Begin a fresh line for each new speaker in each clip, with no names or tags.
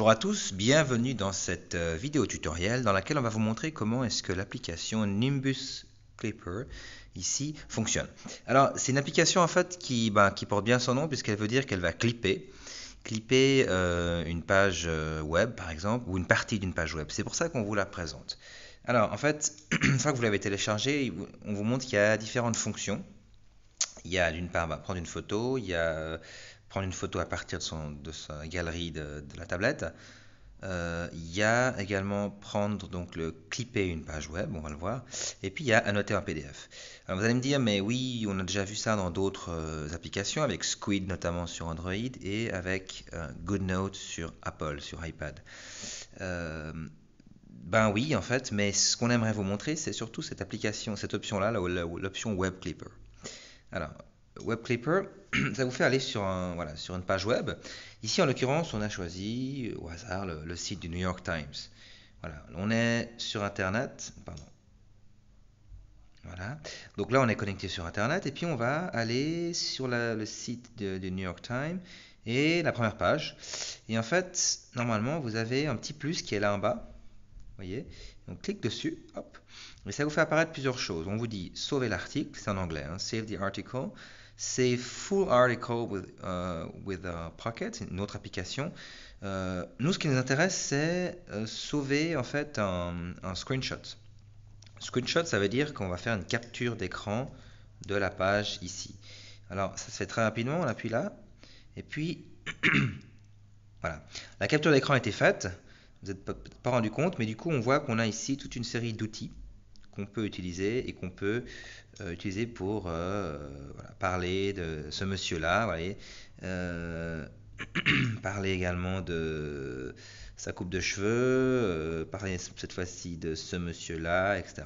Bonjour à tous, bienvenue dans cette vidéo tutoriel dans laquelle on va vous montrer comment est-ce que l'application Nimbus Clipper ici fonctionne. Alors c'est une application en fait qui porte bien son nom puisqu'elle veut dire qu'elle va clipper une page web par exemple ou une partie d'une page web. C'est pour ça qu'on vous la présente. Alors en fait, une fois que vous l'avez téléchargé, on vous montre qu'il y a différentes fonctions. Il y a d'une part prendre une photo, il y a prendre une photo à partir de sa galerie de la tablette. Il y a également prendre donc le clipper une page web, on va le voir, et puis il y a annoter un PDF. Alors vous allez me dire, mais oui, on a déjà vu ça dans d'autres applications, avec Squid notamment sur Android et avec GoodNote sur Apple, sur iPad. Ben oui, en fait, mais ce qu'on aimerait vous montrer, c'est surtout cette application, cette option-là, l'option Web Clipper. Alors, Web Clipper, ça vous fait aller sur une page web. Ici, en l'occurrence, on a choisi au hasard le site du New York Times. Voilà, on est sur Internet. Pardon. Voilà. Donc là, on est connecté sur Internet et puis on va aller sur le site du New York Times et la première page. Et en fait, normalement, vous avez un petit plus qui est là en bas. Vous voyez, on clique dessus, hop, et ça vous fait apparaître plusieurs choses. On vous dit sauver l'article, c'est en anglais, hein, save the article. C'est full article with a Pocket, c'est une autre application. Nous, ce qui nous intéresse, c'est sauver en fait un screenshot. Screenshot, ça veut dire qu'on va faire une capture d'écran de la page ici. Alors, ça se fait très rapidement, on appuie là, et puis voilà, la capture d'écran a été faite. Vous n'êtes pas rendu compte, mais du coup, on voit qu'on a ici toute une série d'outils qu'on peut utiliser et qu'on peut utiliser pour parler de ce monsieur-là, voyez, parler également de sa coupe de cheveux, parler cette fois-ci de ce monsieur-là, etc.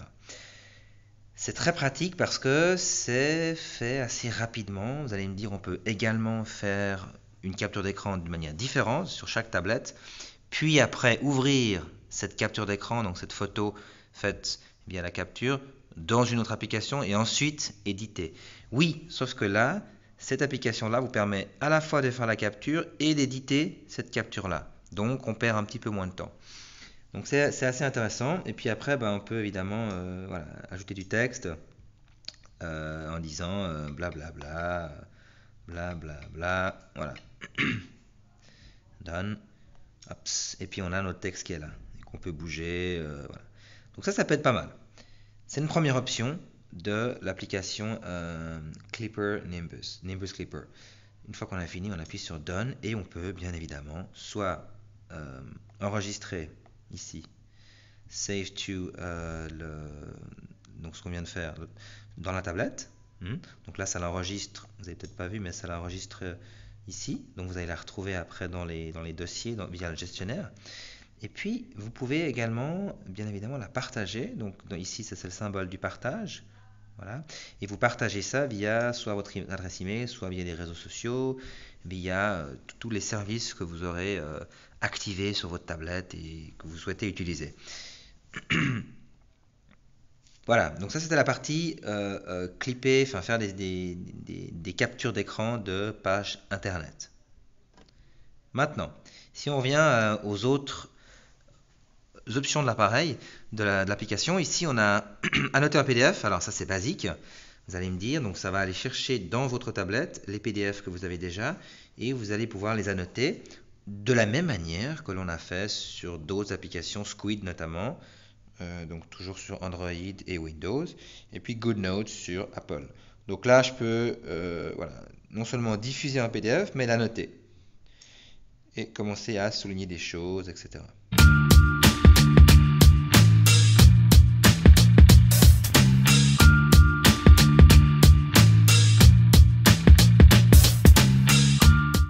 C'est très pratique parce que c'est fait assez rapidement. Vous allez me dire, on peut également faire une capture d'écran de manière différente sur chaque tablette, puis après ouvrir cette capture d'écran, donc cette photo faite via la capture, dans une autre application et ensuite éditer. Oui, sauf que là, cette application-là vous permet à la fois de faire la capture et d'éditer cette capture-là. Donc on perd un petit peu moins de temps. Donc c'est assez intéressant. Et puis après, on peut évidemment ajouter du texte en disant blablabla, blablabla, voilà. Done. Hops. Et puis on a notre texte qui est là, et qu'on peut bouger. Voilà. Donc ça peut être pas mal. C'est une première option de l'application Clipper Nimbus Clipper. Une fois qu'on a fini, on appuie sur Done et on peut bien évidemment soit enregistrer ici, save to donc ce qu'on vient de faire dans la tablette. Donc là, ça l'enregistre. Vous n'avez peut-être pas vu, mais ça l'enregistre ici. Donc vous allez la retrouver après dans les dossiers via le gestionnaire. Et puis, vous pouvez également, bien évidemment, la partager. Donc ici, c'est le symbole du partage. Voilà. Et vous partagez ça via soit votre adresse email, soit via les réseaux sociaux, via tous les services que vous aurez activés sur votre tablette et que vous souhaitez utiliser. Voilà, donc ça c'était la partie clipper, enfin faire des captures d'écran de pages internet. Maintenant, si on revient aux autres options de l'appareil, de l'application, ici on a annoter un PDF, alors ça c'est basique, vous allez me dire, donc ça va aller chercher dans votre tablette les PDF que vous avez déjà et vous allez pouvoir les annoter de la même manière que l'on a fait sur d'autres applications, Squid notamment, donc toujours sur Android et Windows, et puis GoodNote sur Apple. Donc là je peux non seulement diffuser un PDF mais l'annoter et commencer à souligner des choses, etc.